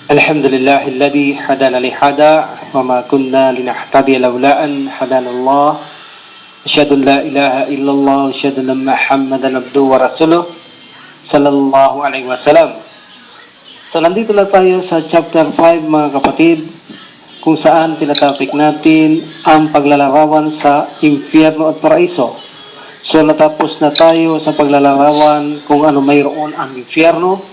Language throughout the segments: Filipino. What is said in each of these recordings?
الحمد لله الذي هدانا لهذا وما كنا لنهتدي لولا أن هدانا الله أشهد أن لا إله إلا الله أشهد أن محمدا عبده ورسوله sallallahu alaihi wasallam. So nandito na tayo sa chapter 5 mga kapatid, kung saan tinatapik natin ang paglalarawan sa impyerno at paraiso. So natapos na tayo sa paglalarawan kung ano mayroon ang impyerno.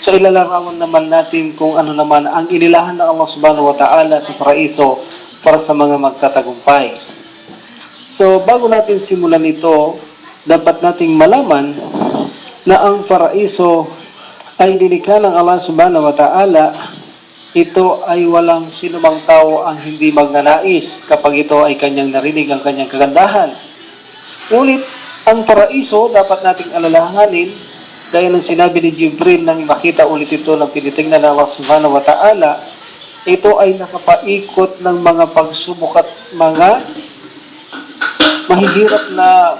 So ilalarawan naman natin kung ano naman ang inilahan ng Allah subhanahu wa ta'ala sa paraiso para sa mga magtatagumpay. So bago natin simulan ito, dapat nating malaman na ang paraiso ay dinikha ng Allah subhanahu wa ta'ala. Ito ay walang sinumang tao ang hindi magnanais kapag ito ay kanyang narinig ang kanyang kagandahan. Ngunit ang paraiso dapat nating alalahanin gaya ng sinabi ni Jibril nang makita ulit ito ng tinitingnan ng Allah subhanahu wa ta'ala. Ito ay nakapaikot ng mga pagsubok at mga mahihirap na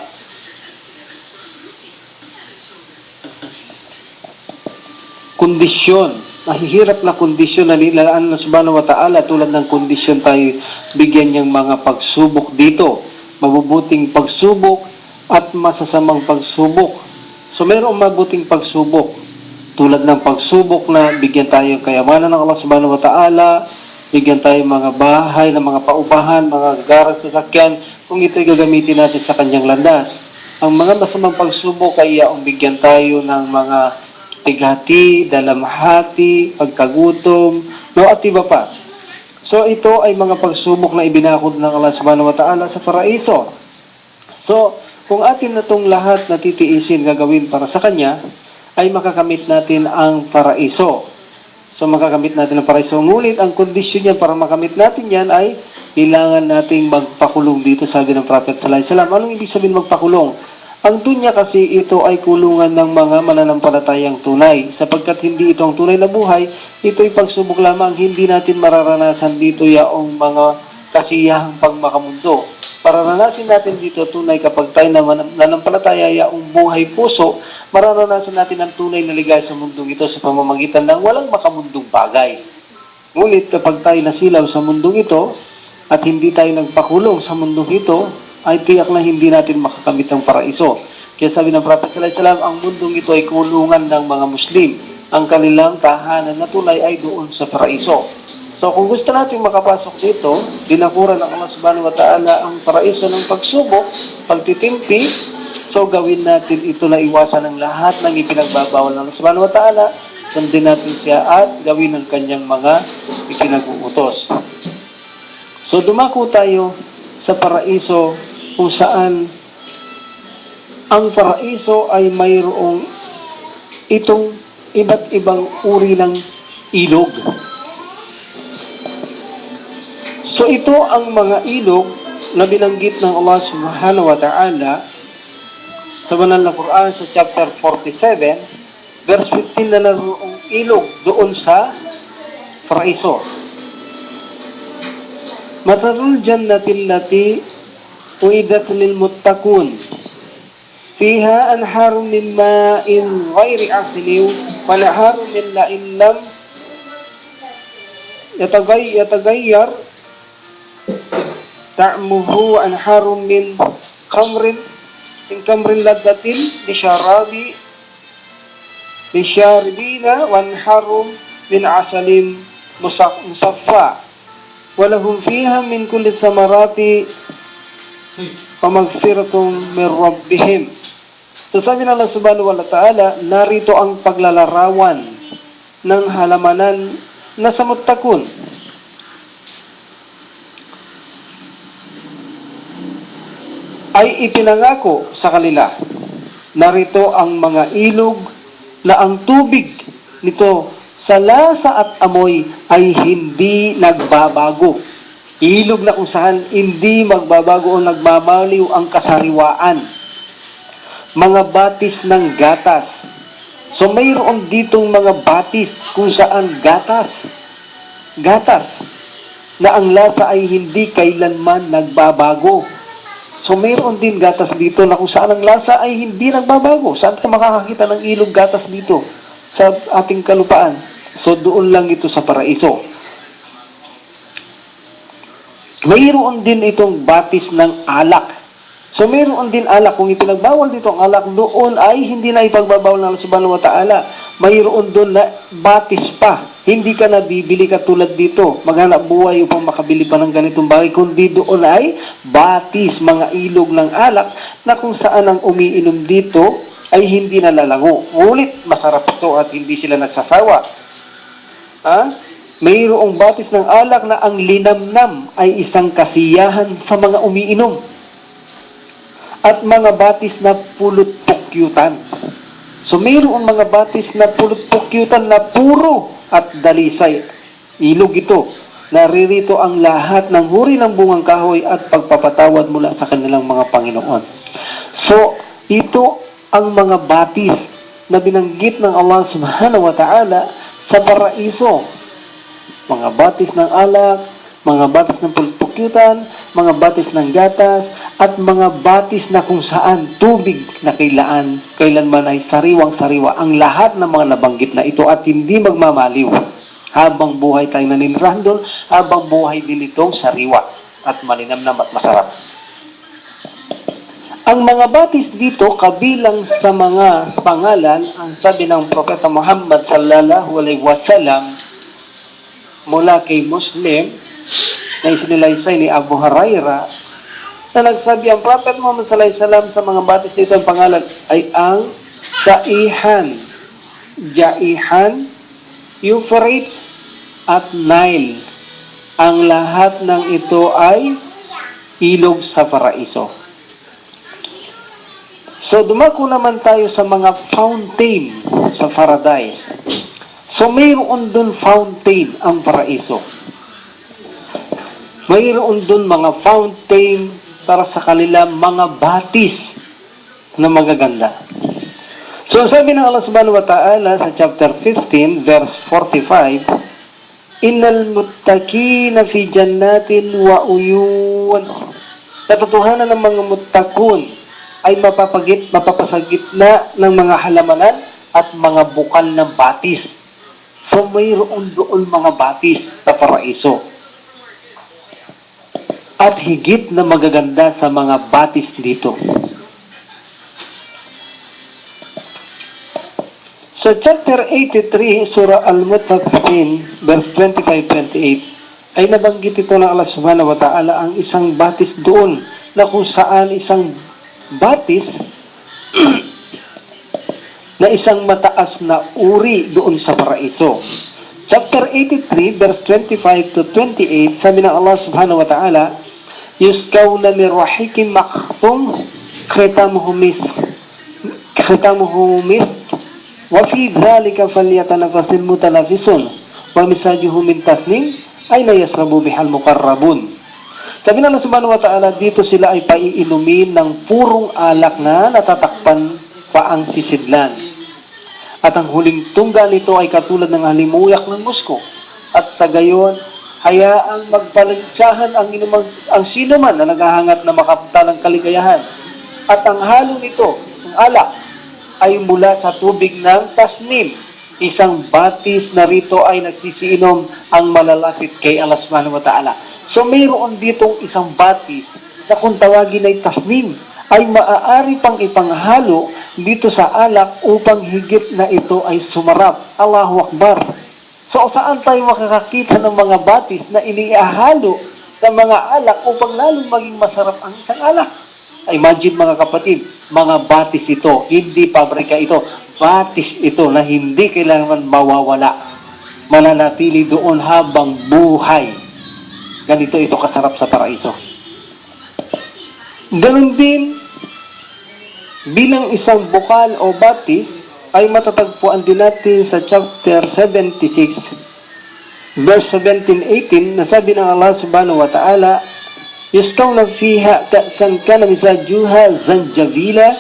kondisyon, mahihirap na kondisyon na nilaan ng subhanahu wa ta'ala, tulad ng kondisyon tayo bigyan niyang mga pagsubok dito, mabubuting pagsubok at masasamang pagsubok. So mayroong mabuting pagsubok, tulad ng pagsubok na bigyan tayo kayamanan ng Allah subhanahu wa ta'ala, bigyan tayo mga bahay, ng mga paupahan, mga garang sasakyan, kung ito'y gagamitin natin sa kanyang landas. Ang mga masamang pagsubok ay yaong bigyan tayo ng mga tighati, dalamhati, pagkagutom, at iba pa. So ito ay mga pagsubok na ibinakod ng Allah subhanahu wa ta'ala sa paraiso. So kung atin na itong lahat na titiisin gagawin para sa Kanya, ay makakamit natin ang paraiso. So makakamit natin ang paraiso. Ngunit ang kondisyon niya para makamit natin yan ay kailangan nating magpakulong dito, sabi ng Prophet sallallahu alaihi wasallam. Anong ibig sabihin magpakulong? Ang dunya kasi ito ay kulungan ng mga mananampalatayang tunay. Sapagkat hindi ito ang tunay na buhay, ito ay pagsubok lamang. Hindi natin mararanasan dito yaong mga kasiyahang pagmakamundo. Mararanasan natin dito tunay kapag tayo na mananampalataya yaong buhay puso, mararanasan natin ang tunay na ligaya sa mundong ito sa pamamagitan ng walang makamundong bagay. Ngunit kapag tayo nasilaw sa mundong ito at hindi tayo nagpakulong sa mundong ito, ay tiyak na hindi natin makakamit ang paraiso. Kaya sabi ng Prophet sallallahu alaihi wasallam, ang mundong ito ay kulungan ng mga Muslim. Ang kanilang tahanan na tunay ay doon sa paraiso. So kung gusto natin makapasok dito, dinakuran ng Allah subhanahu wa ta'ala ang paraiso ng pagsubok, pagtitimpi. So gawin natin ito na iwasan ng lahat ng ipinagbabawal ng Allah subhanahu wa ta'ala. Sundin natin siya at gawin ang kanyang mga ipinag-uutos. So dumako tayo sa paraiso, kung saan ang paraiso ay mayroong itong iba't ibang uri ng ilog. So ito ang mga ilog na binanggit ng Allah subhanahu wa ta'ala sa banal na Quran sa chapter 47, verse 15, na narong ilog doon sa paraiso. Matalul jannatin lati uidat lil muttaqun fiha anharun min ma'in ghairi asin wa anharun min la'in lam yatagayyar ta'muhu wa anharun min kamrin laddatin lisharibina wa anharun min asalin musaffa walahum fiha min kulli samarati pamagfiratum min rabbihim. So sabi ng Allah subhanahu wa ta'ala, narito ang paglalarawan ng halamanan na sa muttaqun. Ay ipinangako sa kanila. Narito ang mga ilog na ang tubig nito sa lasa at amoy ay hindi nagbabago. Ilog na kung saan hindi magbabago o nagmamaliw ang kasariwaan. Mga batis ng gatas. So mayroon ditong mga batis kung saan gatas na ang lasa ay hindi kailanman nagbabago. So mayroon din gatas dito na kung saan ang lasa ay hindi nagbabago. Saan ka makakakita ng ilog gatas dito sa ating kalupaan? So doon lang ito sa paraiso. Mayroon din itong batis ng alak. So mayroon din alak. Kung ipinagbawal dito ang alak, doon ay hindi na ipagbabawal ng Allah subhanahu wa ta'ala. Mayroon doon na batis pa. Hindi ka na bibili katulad dito. Maghanap buhay upang makabili pa ng ganitong bagay. Kundi doon ay batis, mga ilog ng alak na kung saan ang umiinom dito ay hindi nalalango. Ngunit masarap ito at hindi sila nagsasawa. Mayroong batis ng alak na ang linamnam ay isang kasiyahan sa mga umiinom. At mga batis na pulot-pukyutan. So mayroong mga batis na pulot-pukyutan na puro at dalisay. Ilog ito. Naririto ang lahat ng huri ng bungang kahoy at pagpapatawad mula sa kanilang mga Panginoon. So, ito ang mga batis na binanggit ng Allah subhanahu wa ta'ala sa paraiso. Mga batis ng alak, mga batis ng pulpukyutan, mga batis ng gatas, at mga batis na kung saan tubig na kailanman ay sariwang-sariwa. Ang lahat ng mga nabanggit na ito at hindi magmamaliw. Habang buhay tayo naninirahan doon, habang buhay din itong sariwa at malinamnam at masarap. Ang mga batis dito, kabilang sa mga pangalan, ang sabi ng Propeta Muhammad sallallahu alaihi wasallam, mula kay Muslim, na isinilaysay ni Abu Hurairah, na nagsabi ang Prophet Muhammad sallallahu alaihi wasallam sa mga batis dito, ang pangalan ay ang Jaihan, Euphrates, at Nile. Ang lahat ng ito ay ilog sa paraiso. So, dumako naman tayo sa mga fountain sa paradise. So, mayroon dun fountain ang paraiso. Mayroon dun mga fountain para sa kanila mga batis na magaganda. So, sabi ng Allah subhanahu wa ta'ala sa chapter 15, verse 45, Innal muttaqina fi jannatin wa uyun. Katotohanan ng mga muttaqun ay mapapasagitna ng mga halamanan at mga bukal ng batis. So, mayroon doon mga batis sa paraiso. At higit na magaganda sa mga batis dito. Sa chapter 83, Surah Al-Mutaffifin, verse 25-28, ay nabanggit ito ng Allah subhanahu wa ta'ala ang isang batis doon na kung saan isang batis na isang mataas na uri doon sa paraiso. Chapter 83, verse 25-28, sabi ng Allah subhanahu wa ta'ala, Yuskawna min rahikin maktum khitamuhu misk wa fi dhalika falyatanafasil mutanafisun wa misajuhu min tasnim ay la yasrabu bihal muqarrabun. Sabi ng Allah subhanahu wa ta'ala, dito sila ay paiinumin ng purong alak na natatakpan pa ang sisidlan. At ang huling tungga nito ay katulad ng halimuyak ng musko. At sa gayon, hayaang magpalansyahan ang sino man na naghahangat na makapunta ng kaligayahan. At ang halo nito, ang alak, ay mula sa tubig ng tasnim. Isang batis na rito ay nagsisiinom ang malalapit kay Allah subhanahu wa ta'ala. So mayroon ditong isang batis na kung tawagin ay tasnim, ay maaari pang ipanghalo dito sa alak upang higit na ito ay sumarap. Allahu Akbar. So saan tayo makakakita ng mga batis na iniihalo sa mga alak upang lalong maging masarap ang isang alak? Imagine mga kapatid, mga batis ito, hindi pabrika ito, batis ito na hindi kailangan mawawala. Mananatili doon habang buhay. Ganito ito kasarap sa paraiso. Ganun din, bilang isang bukal o batis, ay matatagpuan din natin sa chapter 76, verse 17-18, na sabi ng Allah subhanahu wa ta'ala, Yuskawna fiha ka'san kana mizajuha zanjabila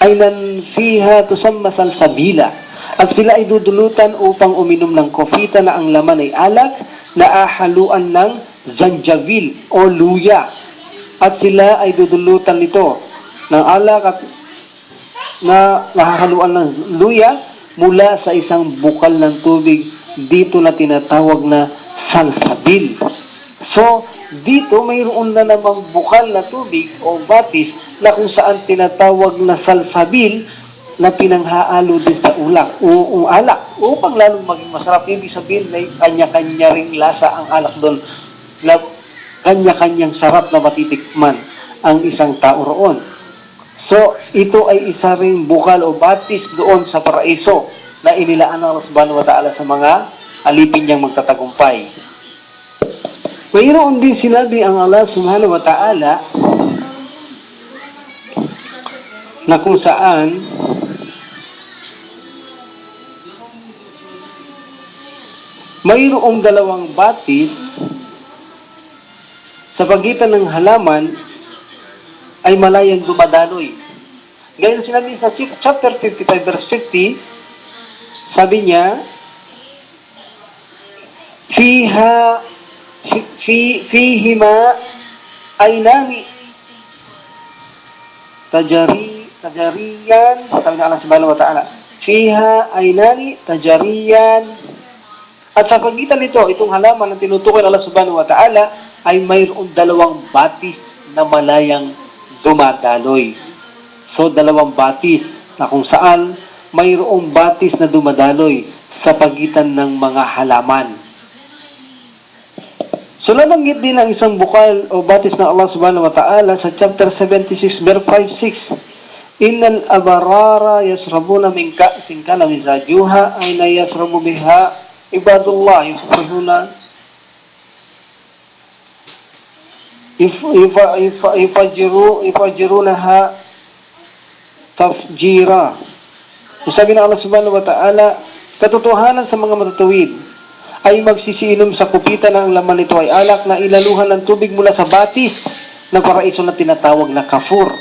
aynan fiha tusamma salsabila. At sila ay dudulutan upang uminom ng kofita na ang laman ay alak na ahaluan ng zanjabil o luya. At sila ay dudulutan nito ng alak at na nahahaluan ng luya mula sa isang bukal ng tubig dito na tinatawag na salsabil. So, dito mayroon na namang bukal na tubig o batis na kung saan tinatawag na salsabil na pinanghaalo din sa alak upang lalong maging masarap. Hindi sabihin na kanya-kanya ring lasa ang alak doon. Kanya-kanyang sarap na matitikman ang isang tao roon. So, ito ay isa ring bukal o batis doon sa paraiso na inilaan ng Allah subhanahu wa ta'ala sa mga alipin niyang magtatagumpay. Mayroon din sinabi ang Allah subhanahu wa ta'ala na kung saan mayroong dalawang batis sa pagitan ng halaman ay malayang dumadaloy. Gayun sinabi sa chapter 55 verse 50, sabi niya, Fihima aynani tajariyan, sabi na Allah subhanahu wa ta'ala, Fiha aynani tajariyan. At sa pagitan nito, itong halaman na tinutukoy ng Allah subhanahu wa ta'ala ay mayroong dalawang batis na malayang dumadaloy. So, dalawang batis na kung saan mayroong batis na dumadaloy sa pagitan ng mga halaman. So, nabanggit din ang isang bukal o batis ng Allah subhanahu wa ta'ala sa chapter 76, verse 5-6. Innal abarara yasrabuna min ka'sin kana mizajuha ay na yasrabu biha ibadullah yusbihuna ifajirunaha tafjira. Sabi ng Allah subhanahu wa ta'ala, katotohanan sa mga matatuwid ay magsisiinom sa kupitan na ang laman nito ay alak na ilaluhan ng tubig mula sa batis na paraiso na tinatawag na kafur.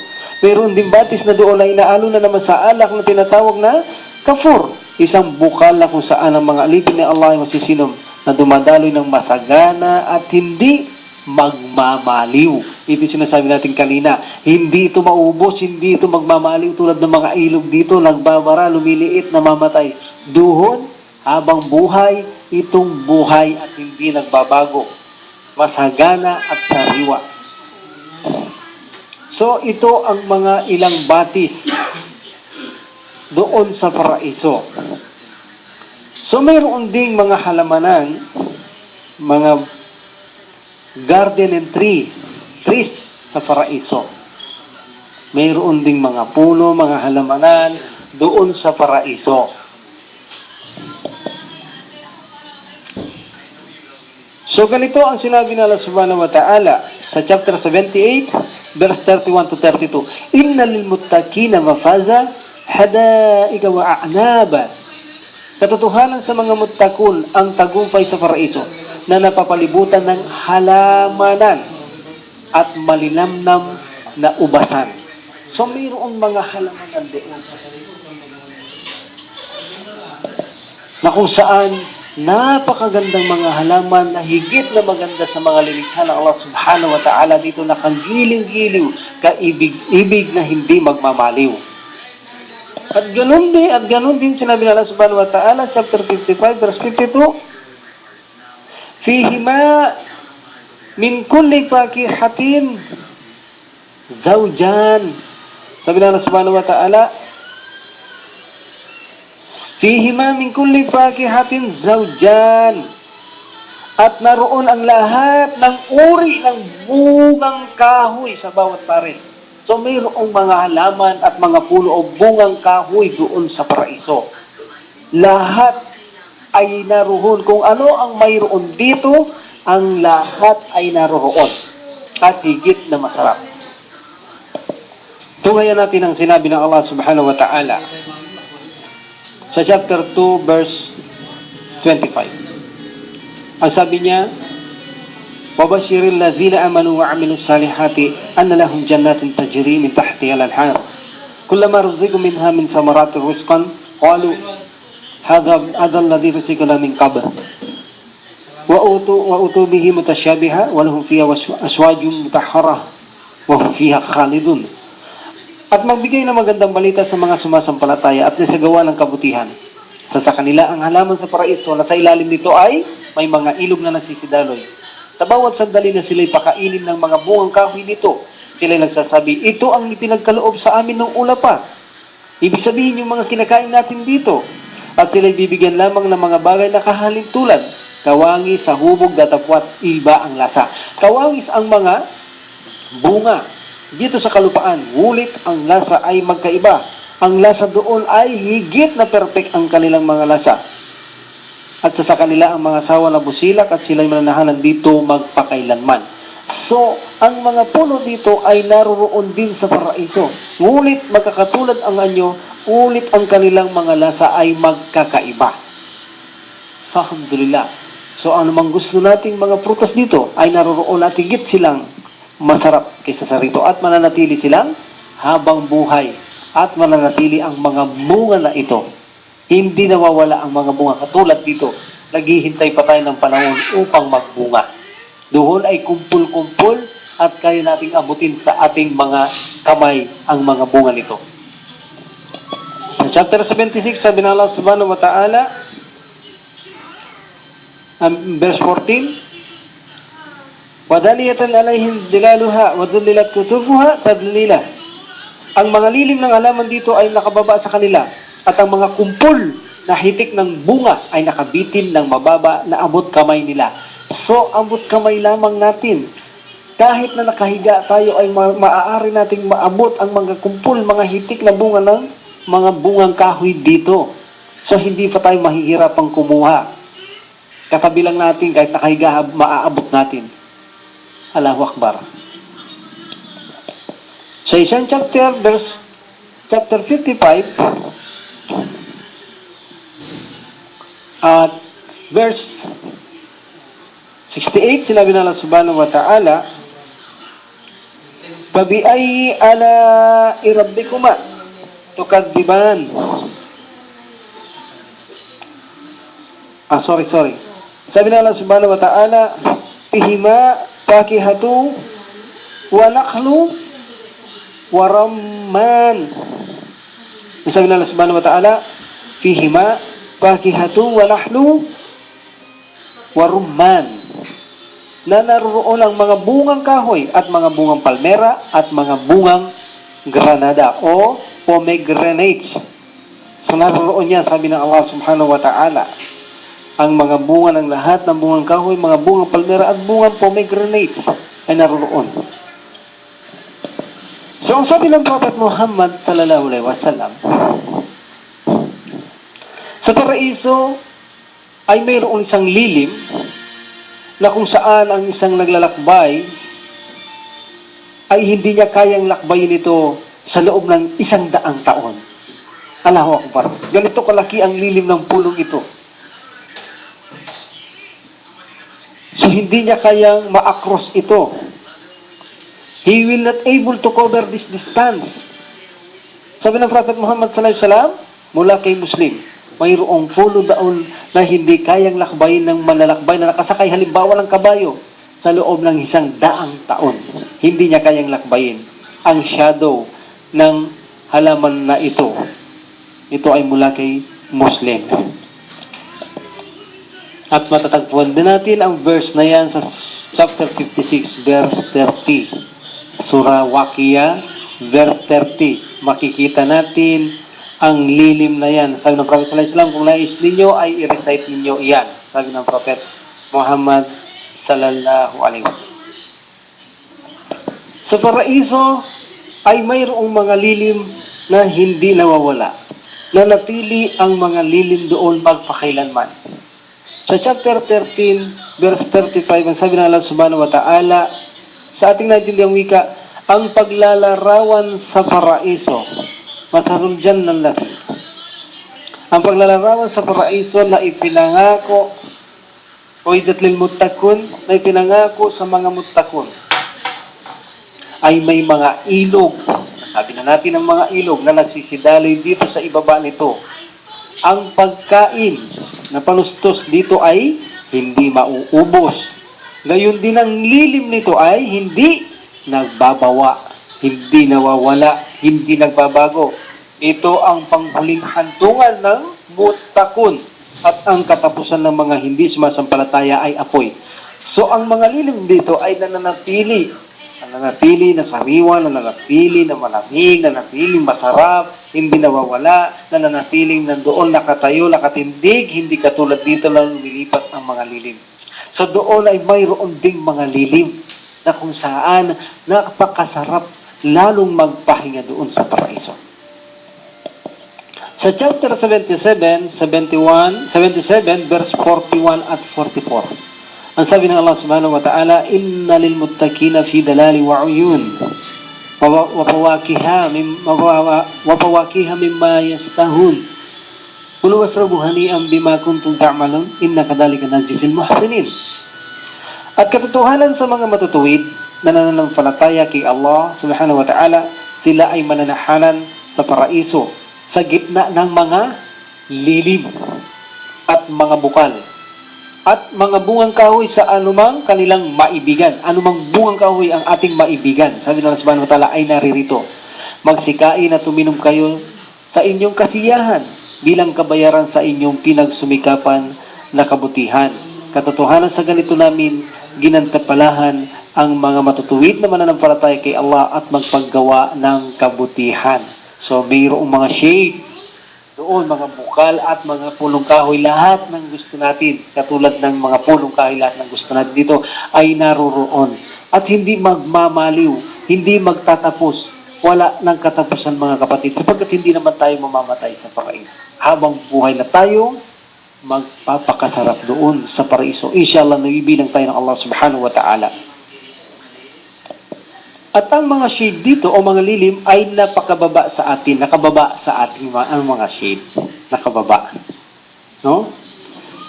Mayroon din batis na doon ay inaalo na naman sa alak na tinatawag na kafur. Isang bukal na kung saan ang mga alipin ni Allah ay masisinom na dumadaloy ng masagana at hindi magmamaliw. Ito sinasabi natin kanina. Hindi ito maubos, hindi ito magmamaliw tulad ng mga ilog dito, nagbabara, lumiliit, namamatay. Duhon, habang buhay, itong buhay at hindi nagbabago. Masagana at sariwa. So, ito ang mga ilang batis doon sa paraiso. So, mayroon ding mga halamanan, mga garden and trees sa paraiso. Mayroon ding mga puno, mga halamanan doon sa paraiso. So, ganito ang sinabi ng Allah subhanahu wa ta'ala sa chapter 78, verse 31 to 32. Inna lil muttaqina mafaza hadaika wa a'naba. Katotohanan sa mga muttaqun ang tagumpay sa paraiso na napapalibutan ng halamanan at malinamnam na ubasan. So, mayroong mga halamanan doon na kung saan napakagandang mga halaman na higit na maganda sa mga lilikha ng Allah subhanahu wa ta'ala dito na kagiliw-giliw, kaibig-ibig na hindi magmamaliw. At ganun din sinabi ng Allah subhanahu wa ta'ala, chapter 55, verse 52, Fihima min kulli fakihatin zawjan. Sabi ng Allah subhanahu wa ta'ala, Fihima min kulli fakihatin zawjan. At naroon ang lahat ng uri ng bungang kahoy sa bawat pares. So mayroong mga halaman at mga puno o bungang kahoy doon sa paraiso. Lahat ay naroon. Kung ano ang mayroon dito, ang lahat ay naroon. At higit na masarap. Tungayan natin ang sinabi ng Allah subhanahu wa ta'ala sa chapter 2, verse 25. Ang sabi niya, وَبَشِّرِ الَّذِينَ آمَنُوا وَعَمِلُوا الصَّالِحَاتِ أَنَّ لَهُمْ جَنَّاتٍ تَجْرِي مِنْ تَحْتِهَا الْأَنْهَارُ كُلَّمَا رُزِقُوا مِنْهَا مِنْ ثَمَرَاتٍ رِزْقًا قَالُوا هَذَا الَّذِي رُزِقْنَا مِنْ قَبْلُ وَأُتُوا بِهِ مُتَشَابِهًا وَلَهُمْ فِيهَا أَزْوَاجٌ مُطَهَّرَةٌ وَهُمْ فِيهَا خَالِدُونَ. At magbigay ng magandang balita sa mga sumasampalataya at nasagawa ng kabutihan. Sa kanila ang halaman sa paraiso na sa ilalim nito ay may mga ilog na nagsisidaloy. Sa bawat sandali na sila'y pakainin ng mga bungang kahoy nito, sila'y nagsasabi, ito ang ipinagkaloob sa amin ng una pa. Ibig sabihin yung mga kinakain natin dito. At sila'y bibigyan lamang ng mga bagay na kahalin tulad. Kawangis, sahubog, datapwat, iba ang lasa. Kawangis ang mga bunga dito sa kalupaan. Ngulit ang lasa ay magkaiba. Ang lasa doon ay higit na perfect ang kanilang mga lasa. At sa kanila ang mga sawa na busilak at sila'y mananahanan dito magpakailanman. So, ang mga puno dito ay naroroon din sa paraiso. Ngulit magkakatulad ang anyo, ulit ang kanilang mga lasa ay magkakaiba. Alhamdulillah. So, anumang gusto nating mga prutas dito ay naroroon at higit silang masarap kaysa sa rito. At mananatili silang habang buhay. At mananatili ang mga bunga na ito. Hindi nawawala ang mga bunga. Katulad dito, naghihintay pa tayo ng panahon upang magbunga. Doon ay kumpul-kumpul at kaya nating abutin sa ating mga kamay ang mga bunga nito. Sa chapter 76, sabi ng Allah subhanahu wa ta'ala, verse 14, وَدَلِيَةً عَلَيْهِمْ دِلَالُهَا وَذُلِّلَتْ كُتُوفُهَا تَذْلِيلًا. Ang mga lilim ng halaman dito ay nakababa sa kanila. At ang mga kumpol na hitik ng bunga ay nakabitin ng mababa na abot kamay nila. So, abot kamay lamang natin. Kahit na nakahiga tayo ay maaari nating maabot ang mga kumpol, mga hitik na bunga ng mga bungang kahoy dito. So, hindi pa tayo mahihirapang kumuha. Katabi lang natin, kahit nakahiga, maaabot natin. Allahu Akbar. Sa isang chapter 55, at verse 68, sinabi na Allah subhanahu wa ta'ala, Fabi'ayyi ala'i rabbikuma tukadziban. Sorry. Sabi na Allah subhanahu wa ta'ala, Fihima fakihatu wa nakhlu wa ramman. Sabi na Allah subhanahu wa ta'ala, Fihima fakihatu wa nahlu wa rumman, na naroon ang mga bungang kahoy at mga bungang palmera at mga bungang granada o pomegranates. So naroon yan, sabi ng Allah subhanahu wa ta'ala, ang mga bunga ng lahat ng bungang kahoy, mga bungang palmera at bungang pomegranates ay naroon. So ang sabi ng Prophet Muhammad sallallahu alaihi wasallam, sa paraiso ay mayroong isang lilim na kung saan ang isang naglalakbay ay hindi niya kayang lakbayin ito sa loob ng 100 taon. Allahu Akbar. Ganito kalaki ang lilim ng pulong ito. So hindi niya kayang ma-across ito. He will not able to cover this distance. Sabi ng Prophet Muhammad sallallahu alaihi wasallam, mula kay Muslim, mayroong pulo daon na hindi kayang lakbayin ng malalakbay na nakasakay halimbawa ng kabayo sa loob ng 100 taon. Hindi niya kayang lakbayin ang shadow ng halaman na ito. Ito ay mula kay Muslim. At matatagpuan din natin ang verse na yan sa chapter 56, verse 30. Surah Waqiyah, verse 30. Makikita natin ang lilim na yan. Sabi ng Prophet sallallahu alaihi wasallam, kung nais ninyo ay i-recite ninyo iyan. Sabi ng Prophet Muhammad sallallahu alaihi wasallam. Sa paraiso ay mayroong mga lilim na hindi nawawala. Nanatili ang mga lilim doon magpakailanman. Sa chapter 13, verse 35, ang sabi ng Allah subhanahu wa ta'ala, sa ating naintindiang wika, ang paglalarawan sa paraiso, masarap dyan ng lahat. Ang paglalarawan sa paraiso na ipinangako o idatlil muttaqun, na ipinangako sa mga muttaqun, ay may mga ilog. Sabi na natin ang mga ilog na nagsisidaloy dito sa ibaba nito. Ang pagkain na panustos dito ay hindi mauubos. Gayon din ang lilim nito ay hindi nagbabawa, hindi nawawala, hindi nagbabago. Ito ang panghuling hantungan ng mutakun. At ang katapusan ng mga hindi sumasampalataya ay apoy. So, ang mga lilim dito ay nananatili na sariwa, nananatiling na malamig, nananatiling masarap, hindi nawawala, nananatiling nandoon nakatayo, nakatindig, hindi katulad dito lang lumilipat ang mga lilim. So doon ay mayroon ding mga lilim na kung saan napakasarap lalong magpahinga doon sa paraiso. Sa chapter 77, 77, verse 41 at 44, ang sabi ng Allah subhanahu wa ta'ala, inna lil muttaqina fi dalali wa uyun wa fawakiha mimma yastahun kulu wasrabu hani'an bima kuntum ta'malun inna kadhalika najzil muhsinin. At katotohanan sa mga matutuwid na nananampalataya kay Allah subhanahu wa ta'ala, sila ay mananahanan sa paraiso sa gitna ng mga lilim at mga bukal at mga bungang kahoy sa anumang kanilang maibigan. Anumang bungang kahoy ang ating maibigan. Sabi ng Allah subhanahu wa ta'ala ay naririto. Magsikain at uminom kayo sa inyong kasiyahan bilang kabayaran sa inyong pinagsumikapan na kabutihan. Katotohanan sa ganito namin, ginantapalahan ang mga matutuwid na mananampalataya kay Allah at magpaggawa ng kabutihan. So, mayroong mga shade doon, mga bukal at mga pulong kahoy, lahat ng gusto natin, katulad ng mga pulong kahoy, lahat ng gusto natin dito ay naroroon. At hindi magmamaliw, hindi magtatapos, wala ng katapusan mga kapatid, sapagkat hindi naman tayo mamamatay sa paraiso. Habang buhay na tayo, magpapakasarap doon sa paraiso. Inshallah, nabibilang tayo ng Allah subhanahu wa ta'ala. At ang mga shade dito o mga lilim ay napakababa sa atin, nakababa sa ating ang mga shade, nakababa. No?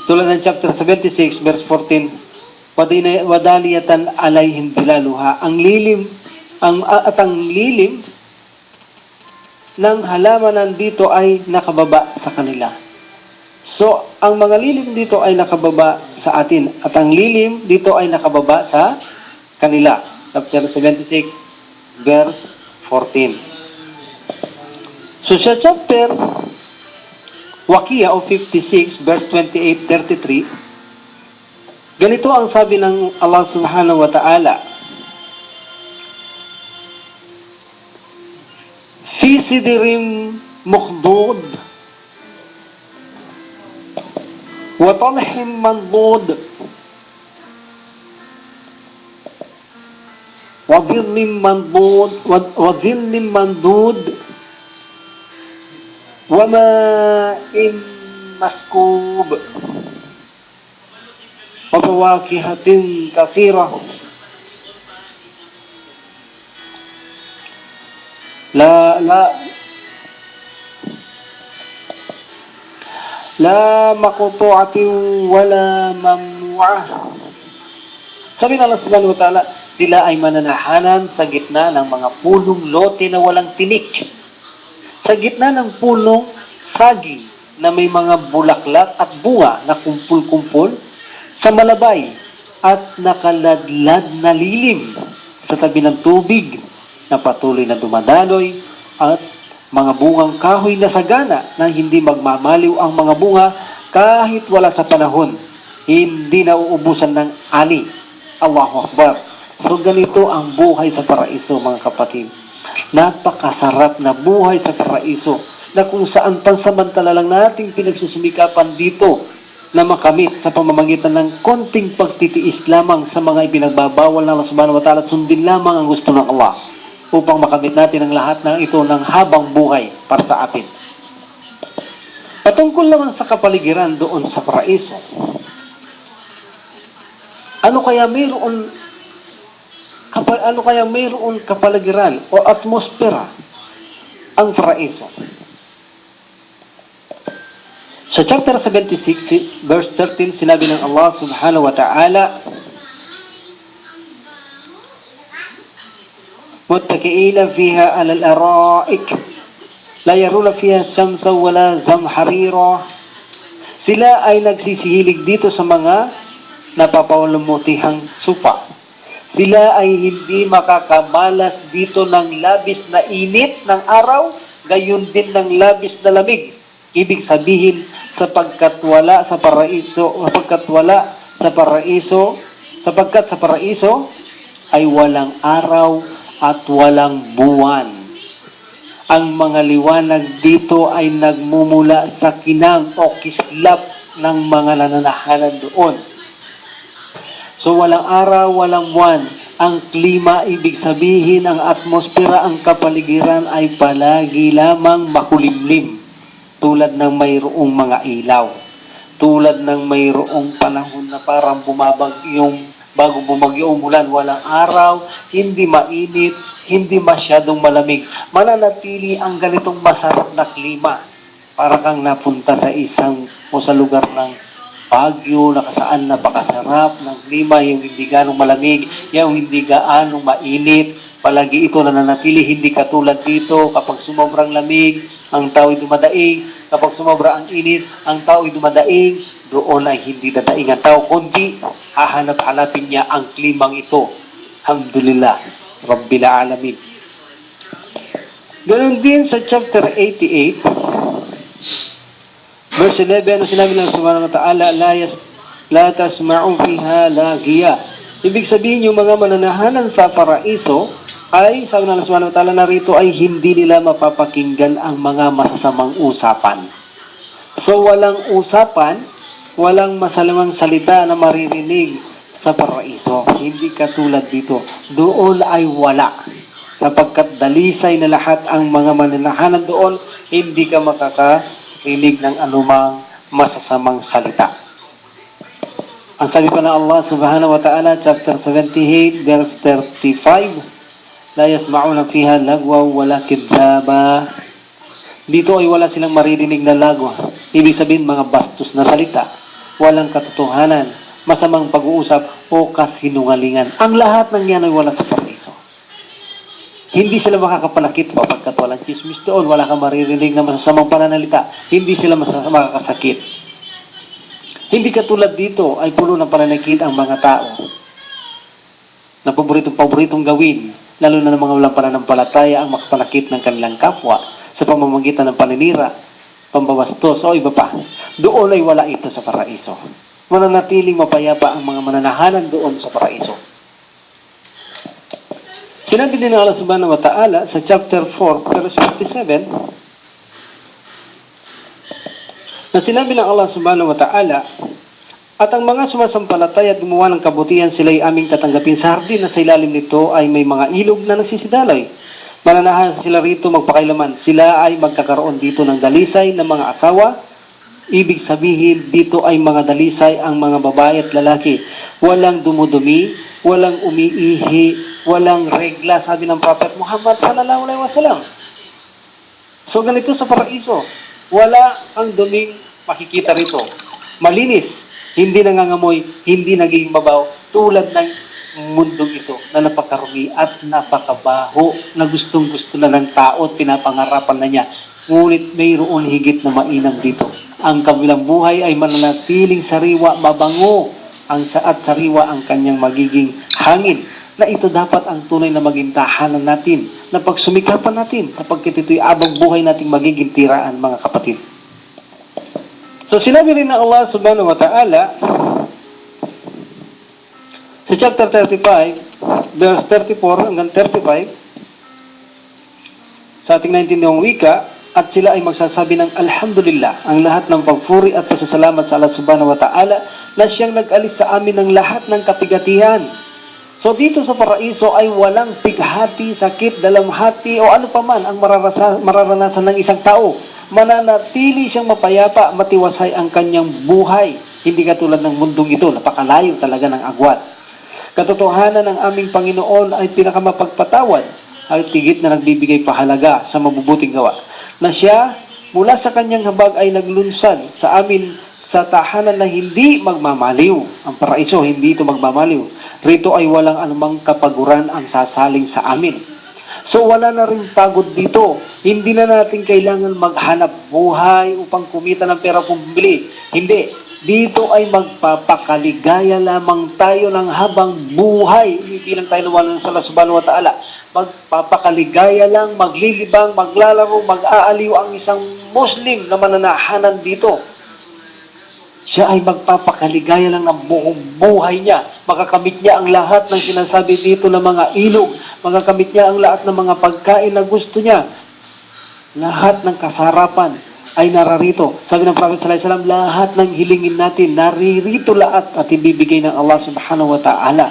Tulad ng chapter 76 verse 14, wadaliyatan alayhim dilaluha. Ang lilim at ang lilim ng halamanan dito ay nakababa sa kanila. So, ang mga lilim dito ay nakababa sa atin at ang lilim dito ay nakababa sa kanila. Chapter 76, verse 14. So, sa chapter Waqiah o 56, verse 28-33, ganito ang sabi ng Allah subhanahu wa ta'ala, fi sidirim mukhdud wa talhim mandud وظل ممدود وماء مسكوب وفواكه كثيرة لا مقطوعة ولا ممنوعة. Sabi ng Allah subhanahu wa ta'ala, sila ay mananahanan sa gitna ng mga pulong lote na walang tinik. Sa gitna ng pulong saging na may mga bulaklak at bunga na kumpul-kumpul sa malabay at nakaladlad na lilim sa tabi ng tubig na patuloy na dumadaloy at mga bungang kahoy na sagana na hindi magmamaliw ang mga bunga kahit wala sa panahon. Hindi na uubusan ng ani. Allahu Akbar. So ganito ang buhay sa paraiso mga kapatid. Napakasarap na buhay sa paraiso na kung saan pansamantala lang nating pinagsusumikapan dito na makamit sa pamamagitan ng konting pagtitiis lamang sa mga ipinagbabawal ng Allah subhanahu wa ta'ala at sundin lamang ang gusto ng Allah upang makamit natin ang lahat ng ito ng habang buhay para sa atin. Patungkol naman sa kapaligiran doon sa paraiso, ano kaya mayroon kapaligiran o atmosfera ang paraiso? Sa chapter 76, verse 13, sinabi ng Allah subhanahu wa ta'ala, muttaki'ina fiha ala al-ara'ik la yaruna fiha shamsa wala zamharira. Sila ay nagsisihilig dito sa mga napapawalumutihang supa. Sila ay hindi makakamalas dito ng labis na init ng araw, gayon din ng labis na lamig Ibig sabihin, sapagkat sa paraiso ay walang araw at walang buwan. Ang mga liwanag dito ay nagmumula sa kinang o kislap ng mga nananahanan doon. So walang araw, walang buwan. Ang klima, ibig sabihin, ang atmosfera, ang kapaligiran ay palagi lamang makulimlim. Tulad ng mayroong mga ilaw. Tulad ng mayroong panahon na parang bago bumagyo ang ulan, walang araw, hindi mainit, hindi masyadong malamig. Mananatili ang ganitong masarap na klima. Para kang napunta sa lugar ng Baguio, na kasaan napakasarap ng klima, yung hindi ganong malamig, yung hindi gaanong mainit. Palagi ito nananatili, hindi katulad dito. Kapag sumobrang lamig, ang tao ay dumadaing. Kapag sumobra ang init, ang tao ay dumadaing. Doon ay hindi dadaing ang tao, kundi hahanap-hanapin niya ang klimang ito. Alhamdulillah, Rabbil Alamin. Ganon din sa chapter 88, verse 11, ang sinabi ng Subhanahu wa Ta'ala, la tasma'u fiha laghiya. Ibig sabihin, yung mga mananahanan sa paraiso ay, sabi ng Subhanahu wa Ta'ala, narito ay hindi nila mapapakinggan ang mga masasamang usapan. So, walang usapan, walang masalamang salita na maririnig sa paraiso. Hindi katulad dito. Doon ay wala. Sapagkat dalisay na lahat ang mga mananahanan doon, hindi ka makakarinig ng anumang masasamang salita. Ang sabi pa ng Allah Subhanahu wa Ta'ala, chapter 78, verse 35, la yasma'una fiha lagwa wala kidhaba. Dito ay wala silang maririnig na lagwa. Ibig sabihin, mga bastos na salita, walang katotohanan, masamang pag-uusap o kasinungalingan. Ang lahat ng yan ay wala sa paraiso. Hindi sila makakapalakit pagkat walang chismis doon, wala kang maririnig na masasamang pananalita, hindi sila makakasakit. Hindi katulad dito ay puno ng pananakit ang mga tao na paboritong gawin, lalo na ng mga walang pananampalataya ang makapalakit ng kanilang kapwa sa pamamagitan ng paninira, pambabastos o iba pa. Doon ay wala ito sa paraiso. Mananatiling mapayapa ang mga mananahanan doon sa paraiso. Sinabi din ng Allah Subhanahu wa Ta'ala sa chapter 4, verse 57, na sinabi ng Allah Subhanahu wa Ta'ala, at ang mga sumasampalataya at gumawa ng kabutihan, sila'y aming tatanggapin sa hardin na sa ilalim nito ay may mga ilog na nagsisidalay. Mananahan sila rito magpakailaman. Sila ay magkakaroon dito ng dalisay ng mga asawa. Ibig sabihin, dito ay mga dalisay ang mga babae at lalaki. Walang dumudumi, walang umiihi, walang regla, sabi ng Prophet Muhammad sallallahu alaihi wasallam. So ganito sa paraiso, wala ang duming makikita rito. Malinis, hindi nangangamoy, hindi naging mabaw, tulad ng mundong ito na napakarumi at napakabaho na gustong-gusto na ng tao at pinapangarapan na niya. Ngunit mayroon higit na mainam dito. Ang kabilang buhay ay mananatiling sariwa, mabango at sariwa ang kanyang magiging hangin, na ito dapat ang tunay na maging tahanan natin, na pagsumikapan natin, kapag ito'y abang buhay nating magiging tiraan, mga kapatid. So sinabi rin ng Allah Subhanahu wa Ta'ala sa chapter 35, verse 34 hanggang 35, sa ating naintindihang wika, at sila ay magsasabi ng Alhamdulillah, ang lahat ng pagpuri at pasasalamat sa Allah Subhanahu wa Ta'ala na siyang nag-alis sa amin ng lahat ng kapigatihan. So dito sa paraiso ay walang pighati, sakit, dalamhati o ano paman ang mararanasan ng isang tao. Mananatili siyang mapayapa, matiwasay ang kanyang buhay. Hindi katulad ng mundong ito, napakalayo talaga ng agwat. Katotohanan ng aming Panginoon ay pinakamapagpatawad at tigit na nagbibigay pahalaga sa mabubuting gawa. Na siya, mula sa kanyang habag ay naglunsad sa amin sa tahanan na hindi magmamaliw. Ang paraiso, hindi ito magmamaliw. Rito ay walang anumang kapaguran ang sasaling sa amin. So wala na rin pagod dito. Hindi na natin kailangan maghanap buhay upang kumita ng pera kung bumili. Hindi. Dito ay magpapakaligaya lamang tayo ng habang buhay. Hindi lang tayo nawalan sa Allah Subhanahu wa Ta'ala. Magpapakaligaya lang, maglilibang, maglalaro, mag-aaliw ang isang Muslim na mananahanan dito. Siya ay magpapakaligaya lang ng buong buhay niya. Makakamit niya ang lahat ng sinasabi dito ng mga ilog. Makakamit niya ang lahat ng mga pagkain na gusto niya. Lahat ng kasarapan ay nararito. Sabi ng Prophet sallallahu alaihi wasallam, lahat ng hilingin natin, naririto lahat at ibibigay ng Allah subhanahu wa ta'ala.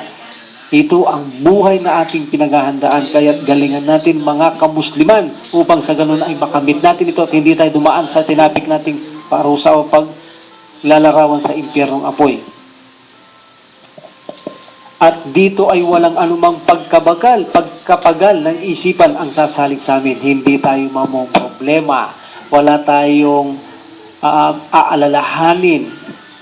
Ito ang buhay na ating pinaghahandaan. Kaya't galingan natin mga kamusliman upang sa ganun ay makamit natin ito at hindi tayo dumaan sa tinapik nating parusa o paglalarawan sa impyernong apoy. At dito ay walang anumang pagkapagal ng isipan ang sasalig sa amin. Hindi tayo mamomroblema. Wala tayong aalalahanin.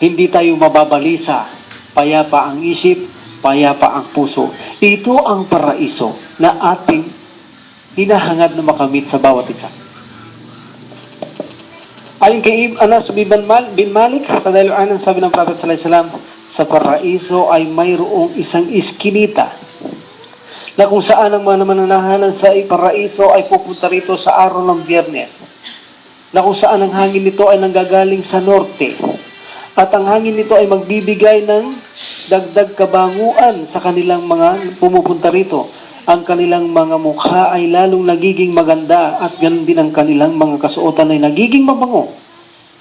Hindi tayo mababalisa. Payapa ang isip, payapa ang puso. Ito ang paraiso na ating hinahangad na makamit sa bawat isa. Ayon kay Anas bin Malik, kadalawanan sabi ng Prophet sallallahu alaihi wasallam, sa paraiso ay mayroong isang iskinita na kung saan ang mga mananahanan sa paraiso ay pupunta rito sa araw ng Biyernes, na kung saan ang hangin nito ay nanggagaling sa norte at ang hangin nito ay magbibigay ng dagdag kabanguan sa kanilang mga pumupunta rito. Ang kanilang mga mukha ay lalong nagiging maganda at ganun din ang kanilang mga kasuotan ay nagiging mabango.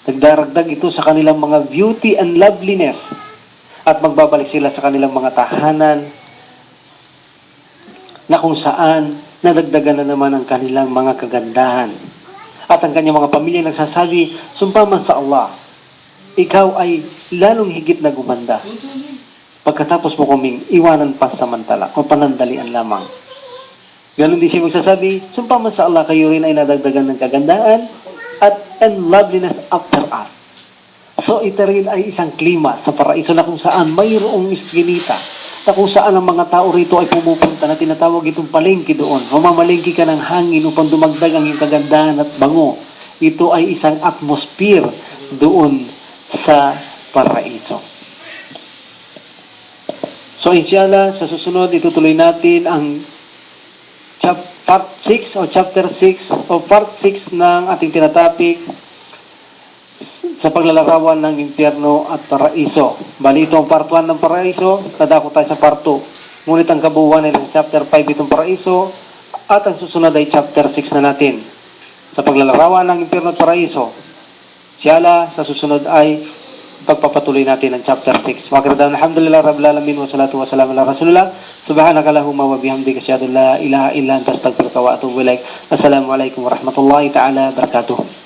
Nagdaragdag ito sa kanilang mga beauty and loveliness at magbabalik sila sa kanilang mga tahanan na kung saan nadagdagan na naman ang kanilang mga kagandahan. At ang kanyang mga pamilya nagsasabi, sumpa man sa Allah, ikaw ay lalong higit na gumanda. Pagkatapos mo kuming iwanan pansamantala o panandalian lamang. Ganon din siya magsasabi, sumpa man sa Allah, kayo rin ay nadagdagan ng kagandahan and loveliness after us. So ito rin ay isang klima sa paraiso na kung saan mayroong iskinita, na kung saan ang mga tao rito ay pumupunta na tinatawag itong palengke doon. Mamamalengke ka ng hangin upang dumagdag ang iyong kagandahan at bango. Ito ay isang atmosphere doon sa paraiso. So inshallah, sa susunod itutuloy natin ang part 6 o chapter 6 o part 6 ng ating tinatapik sa paglalarawan ng impyerno at paraiso. Bali ito ang part 1 ng paraiso, dadako tayo sa part 2. Ngunit ang kabuuan ay sa chapter 5 itong paraiso at ang susunod ay chapter 6 na natin sa paglalarawan ng impyerno at paraiso. Inshallah, sa susunod ay pagpapatuloy natin ang chapter 6. Wakradam, alhamdulillah, rabbil alamin, wa salatu wa salam ala rasulullah, subhanaka lahumma wa bihamdika, asyhadu an la ilaha illa anta, astaghfiruka wa atubu ilaik. Assalamualaikum warahmatullahi ta'ala wabarakatuh.